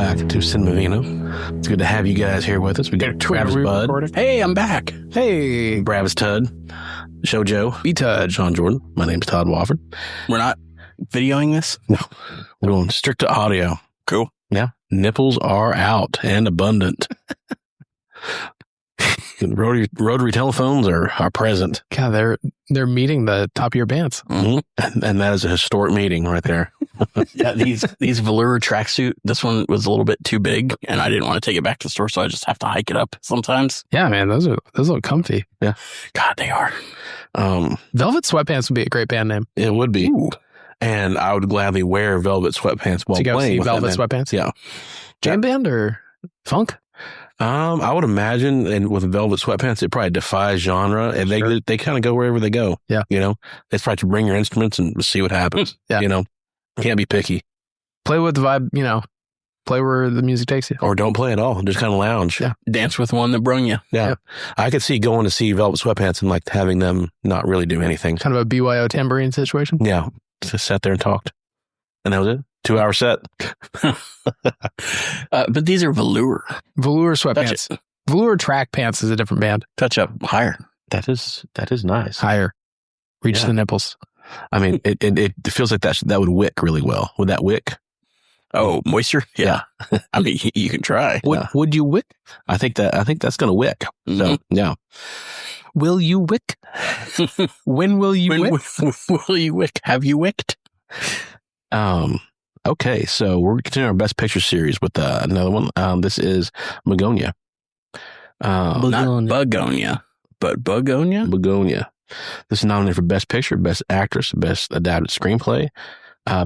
back to Cinemavino. It's good to have you guys here with us. We got Travis Bud. Recording? Hey, I'm back. Hey, Bravis Tud. Show Joe. B-Tud. Sean Jordan. My name's Todd Wofford. We're not videoing this? No. We're going strict to audio. Cool. Yeah. Nipples are out and abundant. Rotary telephones are present. God, they're meeting the top of your pants. Mm-hmm. And that is a historic meeting right there. Yeah, these velour tracksuit, this one was a little bit too big, and I didn't want to take it back to the store, so I just have to hike it up sometimes. Yeah, man, those look comfy. Yeah. God, they are. Velvet Sweatpants would be a great band name. It would be. Ooh. And I would gladly wear velvet sweatpants while To go playing see with Velvet that band. Sweatpants? Yeah. Jam band or funk? I would imagine, and with velvet sweatpants, it probably defies genre, and Sure. they kind of go wherever they go. Yeah. You know, it's probably to bring your instruments and see what happens. Yeah. You know, can't be picky. Play with the vibe, play where the music takes you. Or don't play at all. Just kind of lounge. Yeah. Dance with one that brung you. Yeah. Yep. I could see going to see velvet sweatpants and like having them not really do anything. Kind of a BYO tambourine situation. Yeah. Just sat there and talked. And that was it. 2-hour set. But these are velour. Velour Touch Sweatpants. it. Velour Track Pants is a different band. Touch up higher. That is nice. Higher. Reach Yeah. the nipples. I mean, it feels like that would wick really well. Would that wick? Oh, moisture? Yeah. I mean, you can try. Would you wick? I think that's going to wick. So, yeah. Will you wick? When will you wick? Will you wick? Have you wicked? Okay, so we're continuing our Best Picture series with another one. This is Bugonia. Not Bugonia, but Bugonia? Bugonia. This is nominated for Best Picture, Best Actress, Best Adapted Screenplay,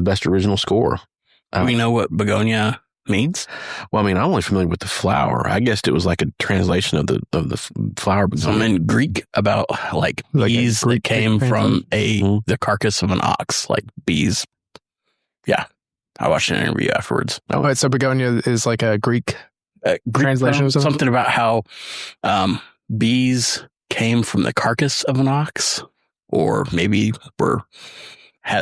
Best Original Score. Do we know what Bugonia means? Well, I mean, I'm only familiar with the flower. I guessed it was like a translation of the flower. Something in Greek about like bees that Greek came from Mhm. the carcass of an ox, like bees. Yeah. I watched an interview afterwards. Oh, right, so Begonia is like a Greek translation of something? Something about how bees came from the carcass of an ox, or maybe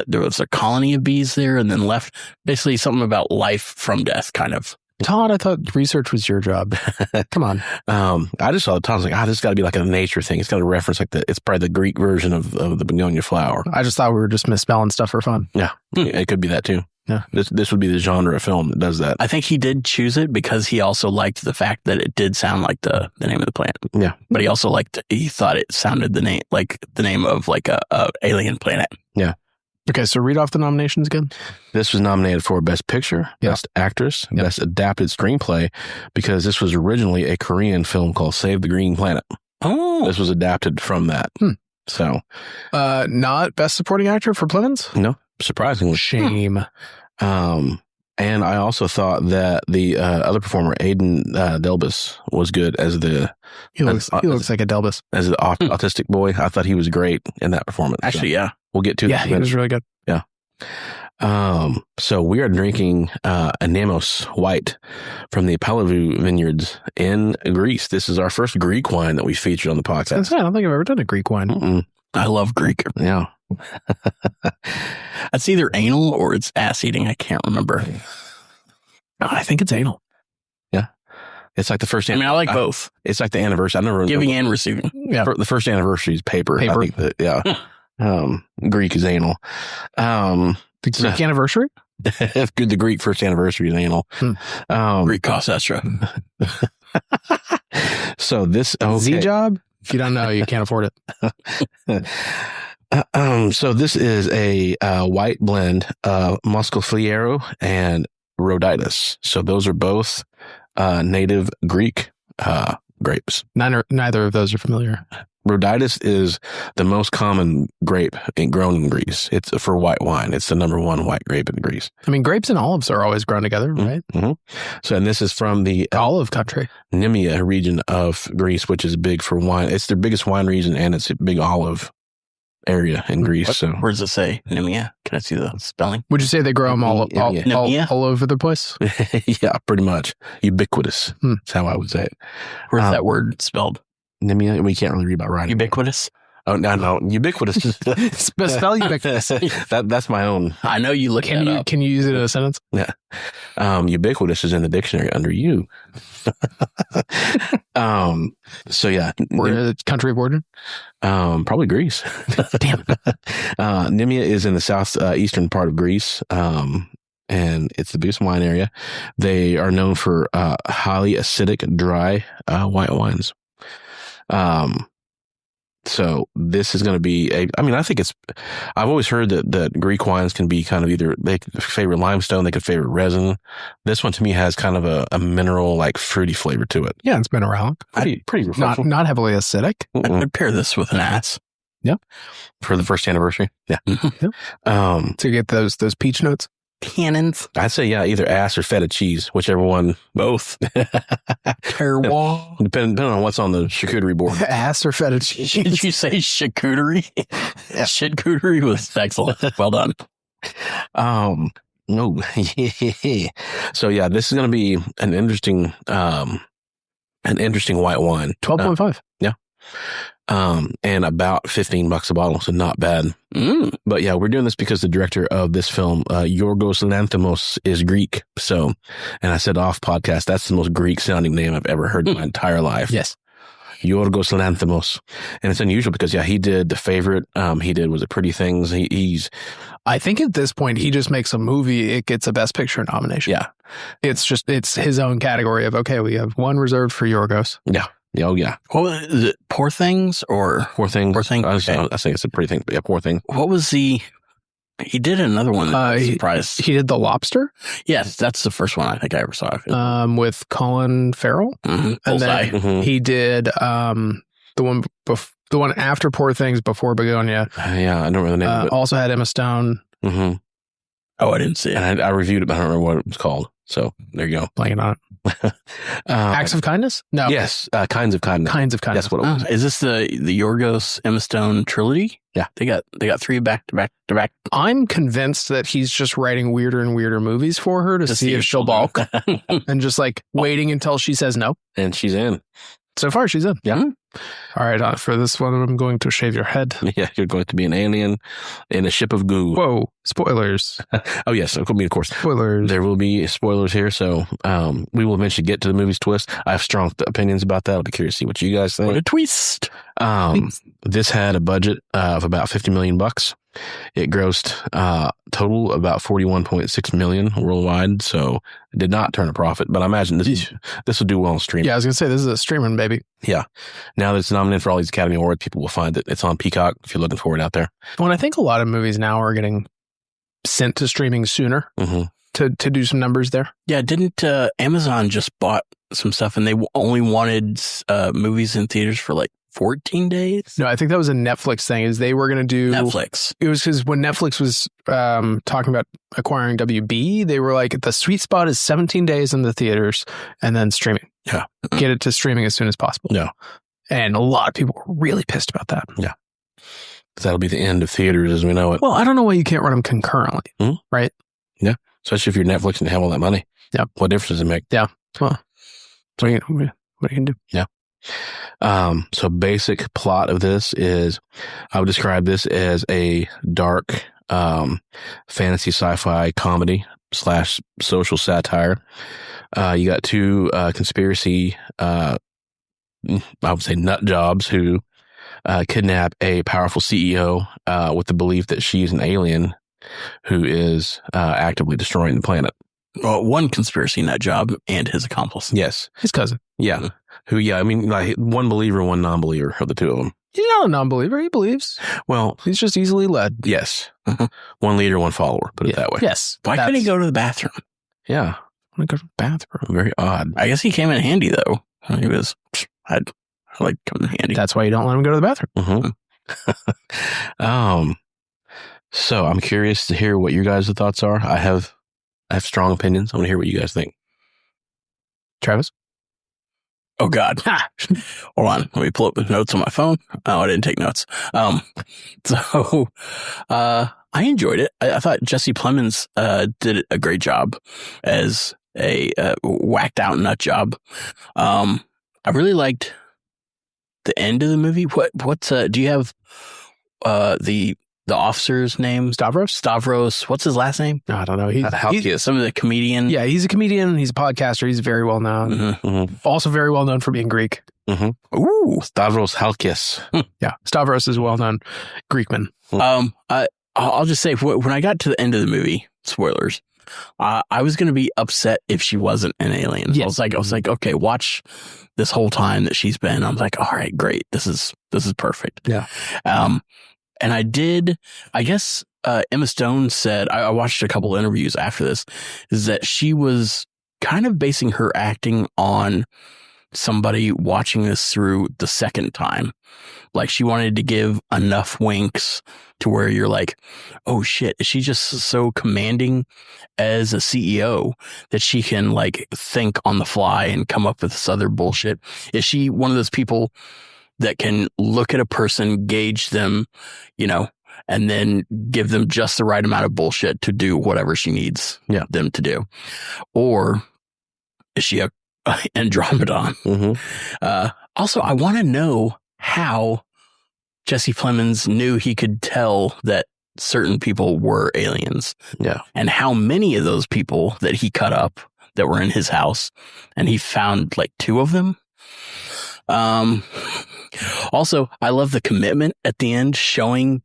there was a colony of bees there and then left. Basically, something about life from death, kind of. Todd, I thought research was your job. Come on. I just saw the title. I was like, this has got to be like a nature thing. It's got a reference like it's probably the Greek version of the begonia flower. I just thought we were just misspelling stuff for fun. Yeah, it could be that too. Yeah. This would be the genre of film that does that. I think he did choose it because he also liked the fact that it did sound like the name of the plant. Yeah. But he thought it sounded the name of like a alien planet. Yeah. Okay, so read off the nominations again. This was nominated for Best Picture, Yeah. Best Actress, Yeah. Best Adapted Screenplay, because this was originally a Korean film called Save the Green Planet. Oh. This was adapted from that. So, Not Best Supporting Actor for Plemons? no, surprisingly. Shame. And I also thought that the other performer, Aiden Delbus, was good as the He looks like a Delbus. autistic boy. I thought he was great in that performance. Actually, yeah. We'll get to Yeah, that. he was really good. Yeah. So we are drinking Anemos White from the Palavou Vineyards in Greece. This is our first Greek wine that we featured on the podcast. I don't think I've ever done a Greek wine. Mm-mm. I love Greek. Yeah. It's either anal or it's ass eating. I can't remember. I think it's anal. Yeah. It's like the first. I mean, I like both. It's like the anniversary. I never Giving and receiving. Yeah. The first anniversary is paper. Paper. I think that, yeah. Greek is anal. The Greek anniversary? The Greek first anniversary is anal. Greek costs extra. So this Z job? If you don't know, you can't afford it. So this is a white blend of Muscofiliero and Rhoditis. So those are both native Greek grapes. Neither of those are familiar. Rhoditis is the most common grape grown in Greece. It's for white wine. It's the number one white grape in Greece. I mean, grapes and olives are always grown together, right? Mm-hmm. So, and this is from the Olive country. Nemea region of Greece, which is big for wine. It's their biggest wine region, and it's a big olive area in Greece. So, Where does it say? Nemea? Can I see the spelling? Would you say they grow them all over the place? yeah, pretty much ubiquitous. That's how I would say it. Where's that word spelled? Nemea. We can't really read about writing. Ubiquitous? Oh, no. Ubiquitous. Spell ubiquitous. That's my own. I know you look Can that you up. can you use it in a sentence? Yeah. Ubiquitous is in the dictionary under you. So yeah. Or the country of origin? Probably Greece. Damn. Nemea is in the southeastern part of Greece. And it's the biggest wine area. They are known for highly acidic, dry white wines. So this is going to be I think I've always heard that Greek wines can be kind of either they could favor limestone, they could favor resin. This one to me has kind of a mineral, like fruity flavor to it. Yeah, it's mineralic. Pretty refreshing. Not heavily acidic. I'd pair this with an ass. For the first anniversary. Yeah. Mm-hmm. To get those peach notes. Cannons. I'd say, yeah, either ass or feta cheese, whichever one. Both. Terroir. Depending on what's on the charcuterie board. Ass or feta cheese. Did you say charcuterie? Yeah. Shitcuterie was excellent. Well done. No. So yeah, this is going to be an interesting white wine. 12.5. Yeah. And about $15 a bottle, so not bad. But yeah, we're doing this because the director of this film, Yorgos Lanthimos, is Greek. So, and I said off podcast, that's the most Greek sounding name I've ever heard in my entire life. Yes. Yorgos Lanthimos. And it's unusual because, yeah, he did The Favorite. He did, was it Pretty Things? I think at this point, he just makes a movie, it gets a Best Picture nomination. Yeah. It's his own category of, okay, we have one reserved for Yorgos. Yeah. Oh, yeah. What was it? Poor Things or Poor Things? Poor Things. I Okay. think it's a Pretty Thing, but yeah, Poor Thing. What was he did another one that was surprised. He did The Lobster. Yes, that's the first one I think I ever saw. With Colin Farrell. Mm-hmm. And then Mhm. he did the one after Poor Things, before Bugonia. Yeah, I don't remember the name of it. Also had Emma Stone. Mm-hmm. Oh, I didn't see it. And I reviewed it, but I don't remember what it was called. So there you go. Blanking on it. Acts of Kindness? No. Yes, Kinds of Kindness. Kinds of Kindness. That's what it was. Is this the Yorgos Emma Stone trilogy? Yeah. They got 3 back to back to back. I'm convinced that he's just writing weirder and weirder movies for her to see if she'll balk, and just like waiting until she says no. And she's in. So far, she's in. Yeah. All right. For this one, I'm going to shave your head. Yeah, you're going to be an alien in a ship of goo. Whoa. Spoilers. Oh, yes. Of course. Spoilers. There will be spoilers here. So we will eventually get to the movie's twist. I have strong opinions about that. I'll be curious to see what you guys think. What a twist. This had a budget of about $50 million. It grossed total about $41.6 million worldwide. So it did not turn a profit, but I imagine this will do well on streaming. Yeah, I was going to say, this is a streaming baby. Yeah. Now that it's nominated for all these Academy Awards, people will find that it's on Peacock if you're looking for it out there. Well, I think a lot of movies now are getting sent to streaming sooner to do some numbers there. Yeah, didn't Amazon just bought some stuff and they only wanted movies in theaters for like 14 days? No, I think that was a Netflix thing. Is they were going to do Netflix. It was because when Netflix was talking about acquiring WB, they were like, the sweet spot is 17 days in the theaters and then streaming. Yeah. Get it to streaming as soon as possible. Yeah. And a lot of people were really pissed about that. Yeah. That'll be the end of theaters as we know it. Well, I don't know why you can't run them concurrently, right? Yeah. Especially if you're Netflix and have all that money. Yeah. What difference does it make? Yeah. Well, what are you going to do? Yeah. So basic plot of this is, I would describe this as a dark fantasy sci-fi comedy / social satire. You got two conspiracy, I would say nut jobs who kidnap a powerful CEO with the belief that she's an alien who is actively destroying the planet. Well, one conspiracy nut job and his accomplice. Yes. His cousin. Yeah. Who, yeah, I mean, like one believer, one non-believer are the two of them. He's not a non-believer. He believes. Well, He's just easily led. yes. One leader, one follower, put it that way. Yes. Why couldn't he go to the bathroom? Yeah. I go to the bathroom. Very odd. I guess he came in handy though. He was, I like coming in handy. That's why you don't let him go to the bathroom. So I'm curious to hear what your guys' thoughts are. I have strong opinions. I want to hear what you guys think. Travis? Oh God. Hold on. Let me pull up the notes on my phone. Oh, I didn't take notes. I enjoyed it. I thought Jesse Plemons did a great job as a whacked out nut job. I really liked the end of the movie. What's do you have the officer's name? Stavros. What's his last name? I don't know. He's some of the comedian. Yeah, he's a comedian. He's a podcaster. He's very well known. Mm-hmm. Mm-hmm. Also very well known for being Greek. Mm-hmm. Ooh, Stavros Halkias. Yeah, Stavros is a well known Greekman. I'll just say when I got to the end of the movie, spoilers, I was going to be upset if she wasn't an alien. Yes. I was like, okay, watch this whole time that she's been. I was like, all right, great. This is perfect. Yeah. And I did, I guess, Emma Stone said, I watched a couple interviews after this, is that she was kind of basing her acting on somebody watching this through the second time. Like she wanted to give enough winks to where you're like, oh shit, is she just so commanding as a CEO that she can like think on the fly and come up with this other bullshit? Is she one of those people that can look at a person, gauge them, and then give them just the right amount of bullshit to do whatever she needs them to do? Or is she a Andromedon? Mm-hmm. Also, I want to know how Jesse Plemons knew he could tell that certain people were aliens. Yeah. And how many of those people that he cut up that were in his house, and he found like 2 of them. Also, I love the commitment at the end, showing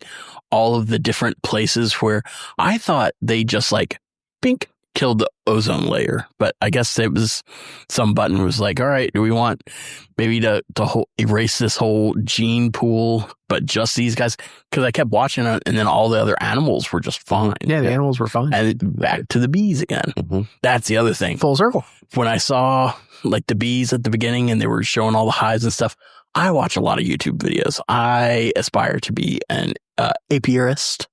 all of the different places where I thought they just like, bink, killed the ozone layer. But I guess it was some button was like, all right, do we want maybe to erase this whole gene pool, but just these guys? Because I kept watching it, and then all the other animals were just fine. Yeah, the animals were fine. And back to the bees again. Mm-hmm. That's the other thing. Full circle. When I saw like the bees at the beginning and they were showing all the hives and stuff, I watch a lot of YouTube videos. I aspire to be an apiarist,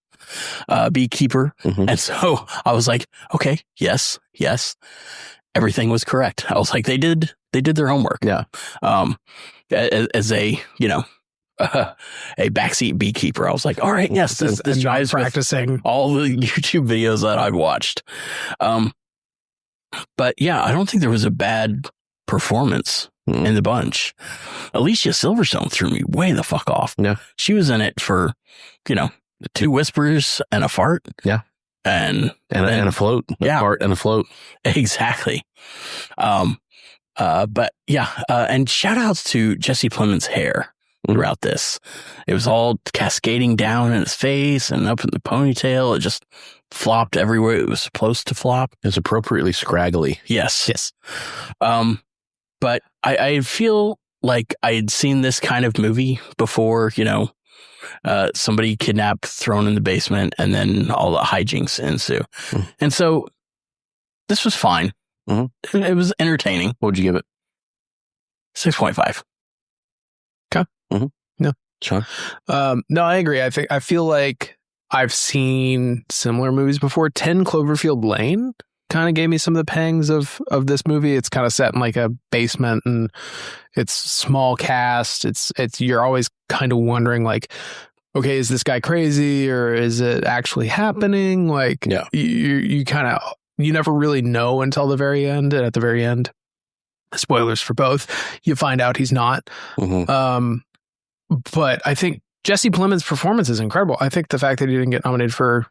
beekeeper. Mm-hmm. And so I was like, okay, yes, everything was correct. I was like, they did their homework. Yeah. As a, a backseat beekeeper, I was like, all right, yes, this jives practicing with all the YouTube videos that I'd watched. But yeah, I don't think there was a bad performance in the bunch. Alicia Silverstone threw me way the fuck off. Yeah. She was in it for, 2 whispers and a fart. Yeah. And a float. Yeah. A fart and a float. Exactly. But yeah, and shout outs to Jesse Plemons' hair throughout this. It was all cascading down in his face and up in the ponytail. It just flopped everywhere it was supposed to flop. It was appropriately scraggly. Yes. But I feel like I had seen this kind of movie before, somebody kidnapped, thrown in the basement, and then all the hijinks ensue. And so this was fine. Mm-hmm. It was entertaining. What would you give it? 6.5. Okay. Mm-hmm. No. Sean? No, I agree. I feel like I've seen similar movies before. 10 Cloverfield Lane kind of gave me some of the pangs of this movie. It's kind of set in like a basement, and it's small cast. It's you're always kind of wondering like, okay, is this guy crazy or is it actually happening? Like, yeah. you kind of, you never really know until the very end. And at the very end, spoilers for both, you find out he's not. Mm-hmm. But I think Jesse Plemons' performance is incredible. I think the fact that he didn't get nominated for,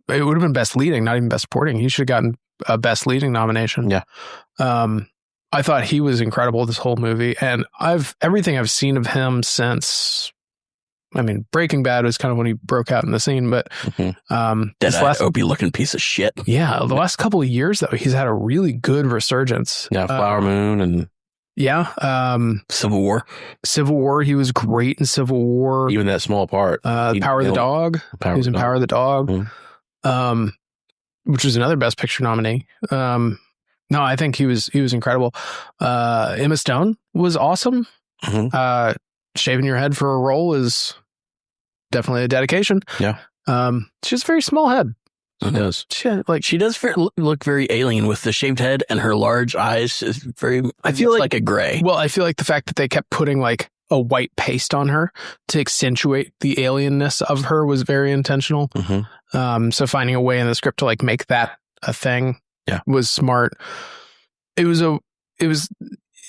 it would have been best leading, not even best supporting. He should have gotten a best leading nomination. Yeah. I thought he was incredible this whole movie, and everything I've seen of him since, Breaking Bad was kind of when he broke out in the scene, but that Opie looking piece of shit. Yeah, the last couple of years though, he's had a really good resurgence. Yeah, Flower Moon and Civil War. Civil War, he was great in Civil War. Even that small part. Power of the Dog. He was in Power of the Dog. Mm-hmm. Which was another Best Picture nominee. No, I think he was incredible. Emma Stone was awesome. Mm-hmm. Shaving your head for a role is definitely a dedication. Yeah. She has a very small head. It does. She does look very alien with the shaved head and her large eyes. Is very. I feel like a gray. Well, I feel like the fact that they kept putting like a white paste on her to accentuate the alienness of her was very intentional. Mm-hmm. So finding a way in the script to like make that a thing was smart. It was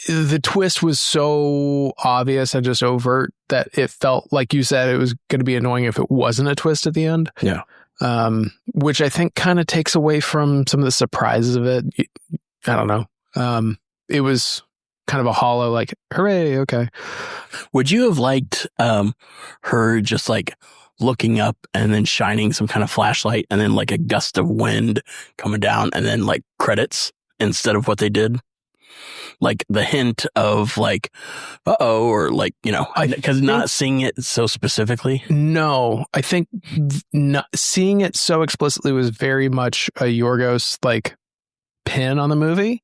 the twist was so obvious and just overt that it felt, like you said, it was going to be annoying if it wasn't a twist at the end. Yeah. Which I think kind of takes away from some of the surprises of it. I don't know. It was kind of a hollow, like, hooray, okay. Would you have liked her just like looking up and then shining some kind of flashlight and then like a gust of wind coming down and then like credits instead of what they did? Like the hint of like, uh-oh, or like, you know, because not seeing it so specifically. No, I think not seeing it so explicitly was very much a Yorgos like pin on the movie,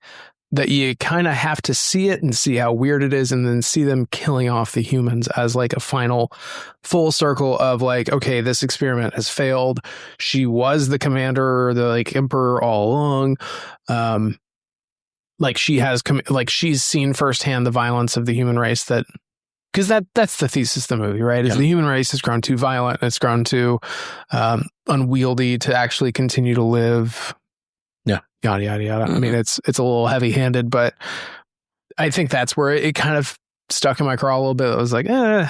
that you kind of have to see it and see how weird it is, and then see them killing off the humans as like a final full circle of like, okay, this experiment has failed. She was the commander or the like emperor all along. Like she has like she's seen firsthand the violence of the human race, that because that's the thesis of the movie, right? Is the human race has grown too violent and it's grown too unwieldy to actually continue to live. Yeah. Yada, yada, yada. I mean, it's a little heavy handed, but I think that's where it kind of stuck in my craw a little bit. I was like, yeah.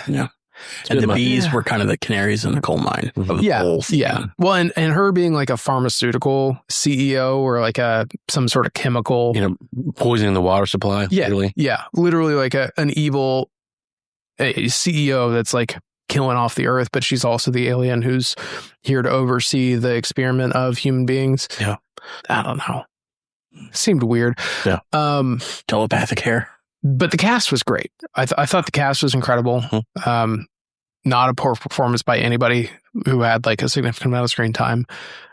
And the bees were kind of the canaries in the coal mine. Of the whole thing. Yeah. Well, and her being like a pharmaceutical CEO or like some sort of chemical, poisoning the water supply. Yeah. Literally. Yeah. Literally like an evil CEO that's like killing off the earth, but she's also the alien who's here to oversee the experiment of human beings. Yeah. I don't know. Seemed weird. Yeah. Telepathic hair. But the cast was great. I thought the cast was incredible. Mm-hmm. Not a poor performance by anybody who had like a significant amount of screen time.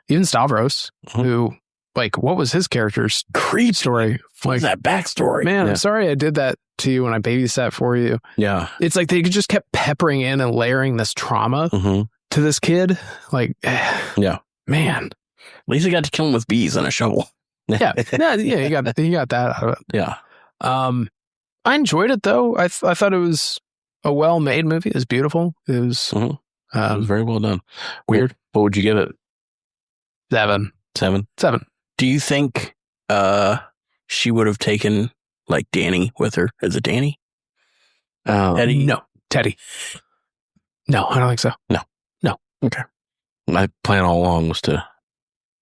Even Stavros, who, like, what was his character's creep story? What was that backstory? Man, I'm sorry I did that to you when I babysat for you. Yeah. It's like they just kept peppering in and layering this trauma to this kid. Like, yeah. Man. At least he got to kill him with bees and a shovel. Yeah. You got that out of it. Yeah. I enjoyed it though. I thought it was a well-made movie. It was beautiful. It was, it was very well done. Weird. What would you give it? 7. 7. Do you think she would have taken like Danny with her? Is it Danny? Teddy? No. Teddy. No, I don't think so. No. Okay. My plan all along was to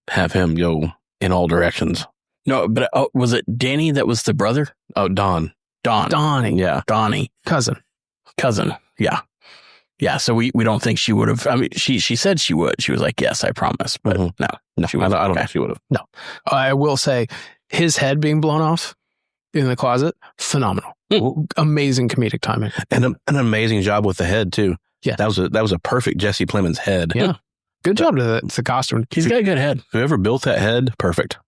have him go in all directions. No, but was it Danny that was the brother? Oh, Donnie. Yeah. Donnie. Cousin. Yeah. Yeah. So we don't think she would have. I mean, she said she would. She was like, yes, I promise. But no, she I don't think she would have. No. I will say his head being blown off in the closet, phenomenal. Amazing comedic timing. And an amazing job with the head too. Yeah. That was a perfect Jesse Plemons head. Yeah. Good job to the costume. He's got a good head. Whoever built that head, perfect.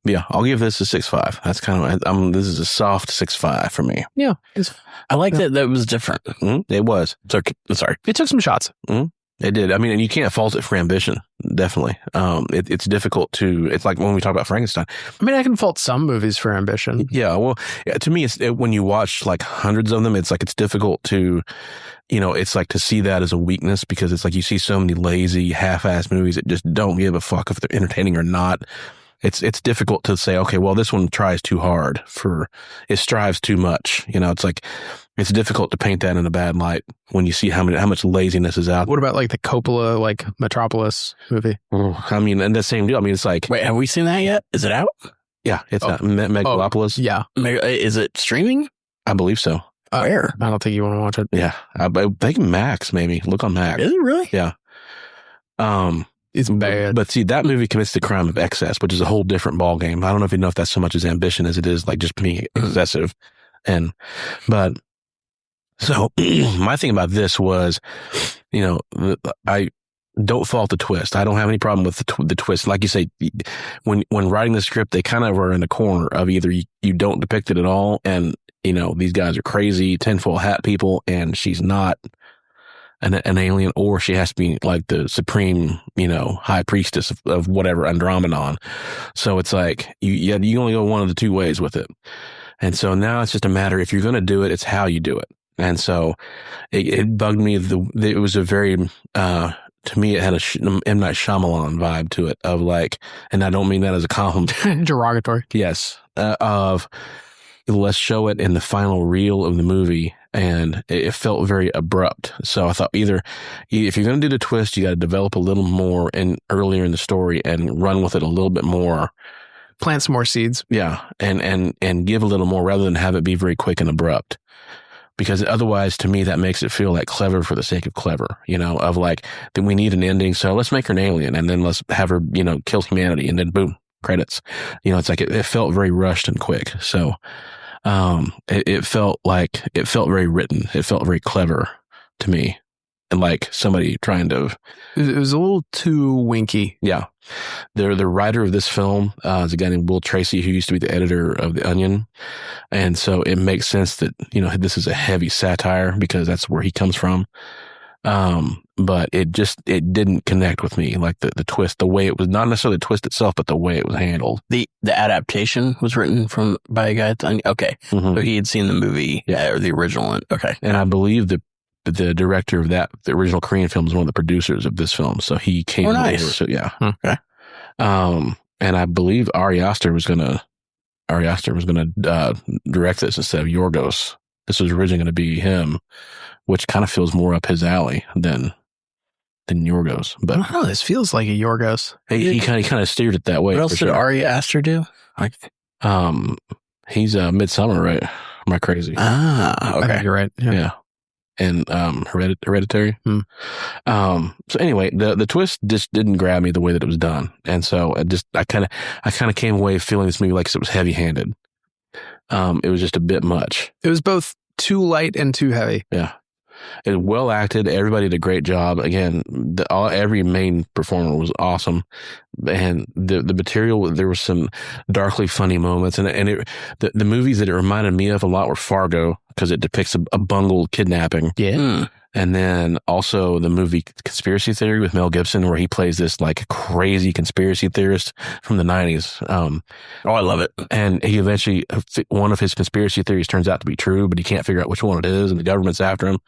Yeah, I'll give this a 6.5. That's kind of this is a soft 6.5 for me. Yeah, I like that was different. It was. So sorry, it took some shots. It did. I mean, and you can't fault it for ambition. Definitely. It's difficult to. It's like when we talk about Frankenstein. I mean, I can fault some movies for ambition. Yeah. Well, to me, when you watch like hundreds of them, it's like it's difficult to. It's like to see that as a weakness, because it's like you see so many lazy, half-assed movies that just don't give a fuck if they're entertaining or not. It's difficult to say, okay, well, this one tries too hard it strives too much. It's like, it's difficult to paint that in a bad light when you see how much laziness is out. What about like the Coppola, like Metropolis movie? I mean, and the same deal. I mean, it's like, wait, have we seen that yet? Is it out? Yeah, it's out. Megalopolis. Yeah. Is it streaming? I believe so. Where? I don't think you want to watch it. Yeah. I think Max, maybe. Look on Max. Is it really? Yeah. It's bad. But see, that movie commits the crime of excess, which is a whole different ballgame. I don't know if you know if that's so much as ambition as it is like just being excessive. But so my thing about this was, I don't fault the twist. I don't have any problem with the twist. Like you say, when writing the script, they kind of are in the corner of either you don't depict it at all, and these guys are crazy tinfoil hat people, and she's not an alien, or she has to be like the supreme, high priestess of whatever Andromedon. So it's like you only go one of the two ways with it. And so now it's just a matter, if you're going to do it, it's how you do it. And so it bugged me. It was a very, to me, it had a M. Night Shyamalan vibe to it, of like, and I don't mean that as a compliment. Derogatory. Yes. Of let's show it in the final reel of the movie. And it felt very abrupt. So I thought either if you're going to do the twist, you got to develop a little more earlier in the story and run with it a little bit more. Plant some more seeds. Yeah. And give a little more rather than have it be very quick and abrupt. Because otherwise, to me, that makes it feel like clever for the sake of clever, of like, that we need an ending. So let's make her an alien and then let's have her, kill humanity and then boom, credits. It's like it felt very rushed and quick. So, it felt very written. It felt very clever to me. And like somebody trying to. It was a little too winky. Yeah. The writer of this film is a guy named Will Tracy, who used to be the editor of The Onion. And so it makes sense that, this is a heavy satire because that's where he comes from. But it didn't connect with me. Like the twist, the way it was, not necessarily the twist itself, but the way it was handled. The adaptation was written by a guy at The Onion. Okay. Mm-hmm. So he had seen the movie or the original one. Okay. And I believe the director of the original Korean film is one of the producers of this film. So he came over. Nice. So yeah. Okay. And I believe Ari Aster was gonna direct this instead of Yorgos. This was originally going to be him, which kind of feels more up his alley than Yorgos. But I don't know. This feels like a Yorgos. He kind of steered it that way. What else did Ari Aster do? He's Midsummer, right? Am I crazy? Okay. I think you're right. Yeah. And Hereditary. So anyway, the twist just didn't grab me the way that it was done, and so I kind of came away feeling this movie like it was heavy handed. It was just a bit much. It was both too light and too heavy. Yeah. It was well acted. Everybody did a great job. Again, every main performer was awesome, and the material. There were some darkly funny moments, and the movies that it reminded me of a lot were Fargo because it depicts a bungled kidnapping. Yeah. And then also the movie Conspiracy Theory with Mel Gibson, where he plays this like crazy conspiracy theorist from the 90s. I love it. And he eventually, one of his conspiracy theories turns out to be true, but he can't figure out which one it is, and the government's after him,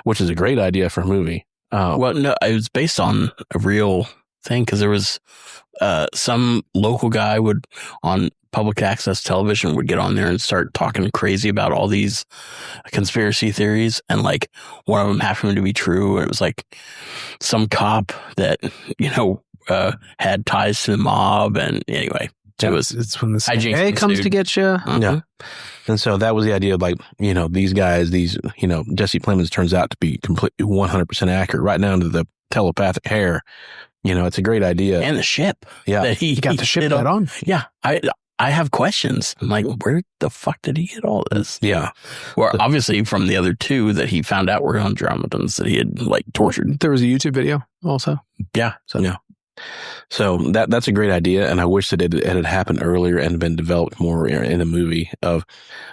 which is a great idea for a movie. Well, no, it was based on a real thing because there was some local guy on public access television would get on there and start talking crazy about all these conspiracy theories, and like one of them happened to be true. It was like some cop that had ties to the mob, and anyway, it's when the hijinks CIA comes to get you. Yeah. And so that was the idea of like, these guys, Jesse Plemons turns out to be completely 100% accurate, right down to the telepathic hair. It's a great idea. And the ship. Yeah. That he got the ship that on. Yeah. I have questions. I'm like, where the fuck did he get all this? Yeah. Well, obviously from the other two that he found out were Andromedans that he had like tortured. There was a YouTube video also. Yeah. So that's a great idea, and I wish that it had happened earlier and been developed more in the movie, of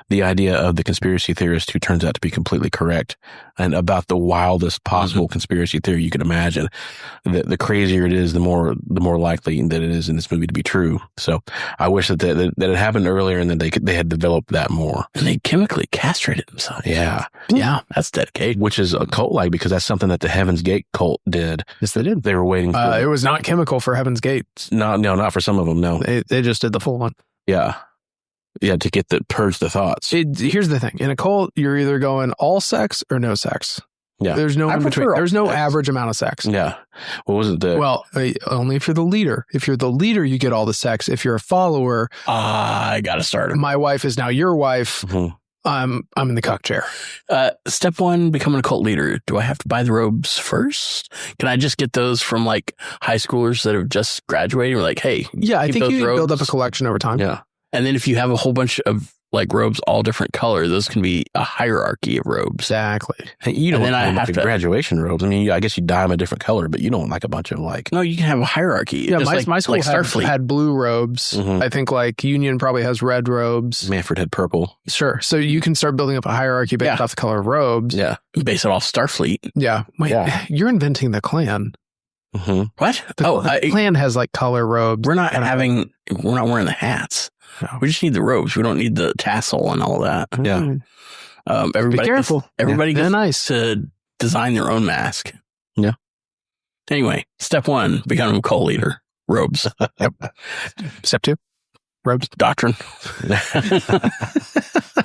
the idea of the conspiracy theorist who turns out to be completely correct, and about the wildest possible conspiracy theory you can imagine. The crazier it is, the more likely that it is in this movie to be true. So I wish that it happened earlier, and that they had developed that more. And they chemically castrated themselves. Yeah. Yeah. That's dedication. Which is a cult-like, because that's something that the Heaven's Gate cult did. Yes, they did. They were waiting for it was not chemical for Heaven's Gate. No, not for some of them. No, they just did the full one. Yeah, to purge the thoughts. Here's the thing: in a cult, you're either going all sex or no sex. Yeah, there's no in between. There's no sex. Average amount of sex. Yeah, what was it? Well, only if you're the leader. If you're the leader, you get all the sex. If you're a follower, I gotta start. My wife is now your wife. Mm-hmm. I'm in the cuck chair. Step one, becoming a cult leader. Do I have to buy the robes first? Can I just get those from like high schoolers that have just graduated? Or like, hey, yeah, I think you robes. build up a collection over time. Yeah, and then if you have a whole bunch of like robes, all different color, those can be a hierarchy of robes. Exactly. Hey, you don't have graduation robes. I mean, I guess you dye them a different color, but you don't like a bunch of like. No, you can have a hierarchy. Yeah, my school Starfleet had blue robes. Mm-hmm. I think like Union probably has red robes. Manfred had purple. Sure. So you can start building up a hierarchy based off the color of robes. Yeah. Base it off Starfleet. Yeah. Wait, you're inventing the Klan. Mm-hmm. What? The Klan has like color robes. We're not wearing the hats. No. We just need the robes. We don't need the tassel and all that. Yeah. Everybody be careful. Everybody gets nice to design their own mask. Yeah. Anyway, step one, becoming a cult leader. Robes. Yep. Step two, robes. Doctrine.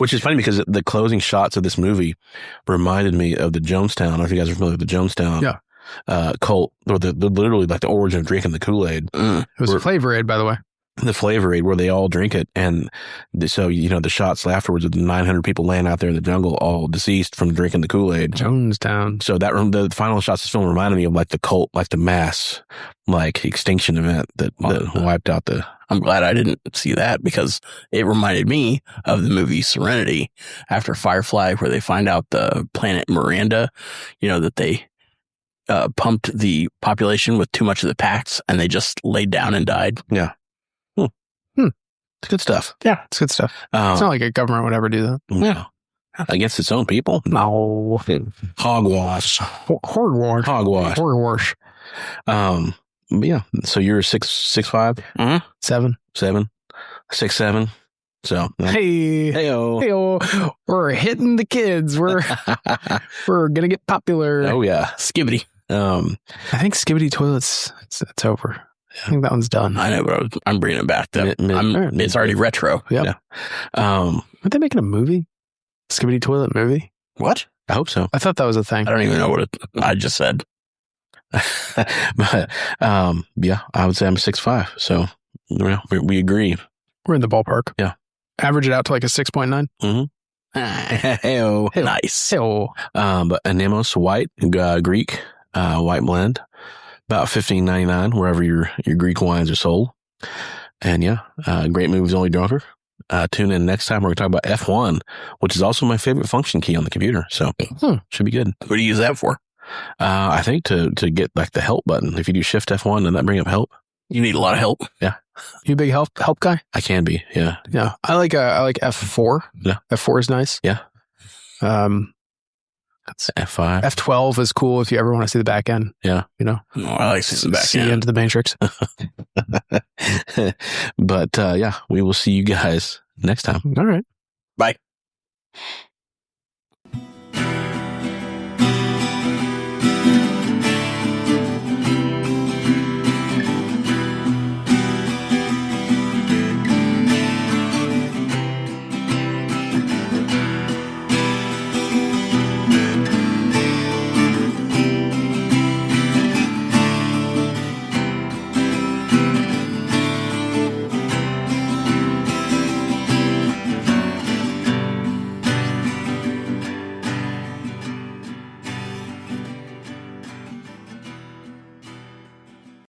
Which is funny because the closing shots of this movie reminded me of the Jonestown. I don't know if you guys are familiar with the Jonestown cult, or the literally like the origin of drinking the Kool-Aid. It was a Flavor Aid, by the way. The Flavor Aid, where they all drink it. And so, the shots afterwards of the 900 people laying out there in the jungle, all deceased from drinking the Kool-Aid. Jonestown. So the final shots of this film reminded me of like the cult, like the mass, like extinction event that wiped out the... I'm glad I didn't see that, because it reminded me of the movie Serenity after Firefly, where they find out the planet Miranda, that they pumped the population with too much of the packs and they just laid down and died. Yeah. It's good stuff. Yeah, it's good stuff. It's not like a government would ever do that. Yeah. Against its own people? No. Hogwash. Hogwash. But yeah, so you're 6'5"? Mm-hmm. 7. 6'7". So Hey-o. We're hitting the kids. We're gonna get popular. Oh yeah. Skibbity. I think Skibbity Toilets, it's over. I think that one's done. I know, but I'm bringing it back though. It's already retro. Yep. Aren't they making a movie? Skibbity Toilet movie? What? I hope so. I thought that was a thing. I don't even know what I just said. But yeah, I would say I'm 6'5". So we agree. We're in the ballpark. Yeah. Average it out to like a 6.9. Mm-hmm. Hey-o. Nice. Hey-o. But Anemos white, Greek, white blend, about $15.99 wherever your Greek wines are sold. And yeah, great movies only drunker. Tune in next time. We're going to talk about F1, which is also my favorite function key on the computer. So should be good. What do you use that for? I think to get like the help button. If you do Shift F1, doesn't that bring up help? You need a lot of help. Yeah. You a big help guy? I can be. Yeah. Yeah. I like F4. Yeah. F4 is nice. Yeah. That's F5. F12 is cool if you ever want to see the back end. Yeah. Oh, I like seeing the back see end. into the Matrix. But yeah, we will see you guys next time. All right. Bye.